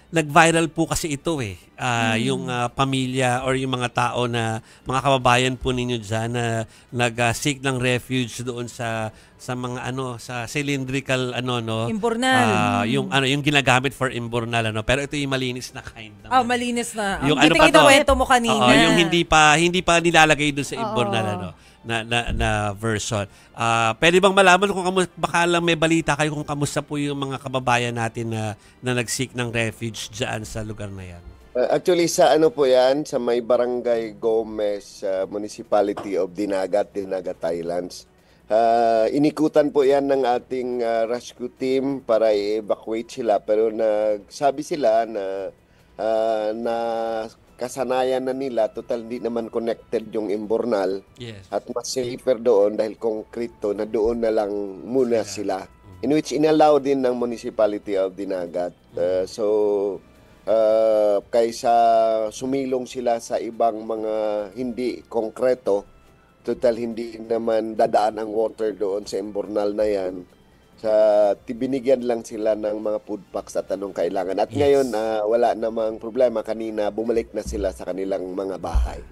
nag-viral po kasi ito eh. Yung pamilya or yung mga tao na mga kababayan po ninyo diyan na nag-seek ng refuge doon sa mga sa cylindrical no. Imbornal. Yung ginagamit for imbornal pero ito yung malinis na kind naman. Malinis na. Yung Yung kwento mo kanina. Yung hindi pa nilalagay doon sa imbornal na version. Pwede bang malaman kung baka lang may balita kayo kung kamusta po yung mga kababayan natin na nag-seek ng refuge diyan sa lugar na yan? Actually sa po yan, sa may Barangay Gomez, Municipality of Dinagat, Highlands. Inikutan po yan ng ating rescue team para i-evacuate sila, pero nagsabi sila na kasanayan na nila, total hindi naman connected yung imbornal. Yes. At mas safer doon dahil concrete na doon na lang muna sila. In which inallow din ng Municipality of Dinagat. Kaysa sumilong sila sa ibang mga hindi konkreto, total hindi naman dadaan ang water doon sa imbornal na yan. Binigyan lang sila ng mga food packs at anong kailangan. At ngayon, wala namang problema. Kanina, bumalik na sila sa kanilang mga bahay.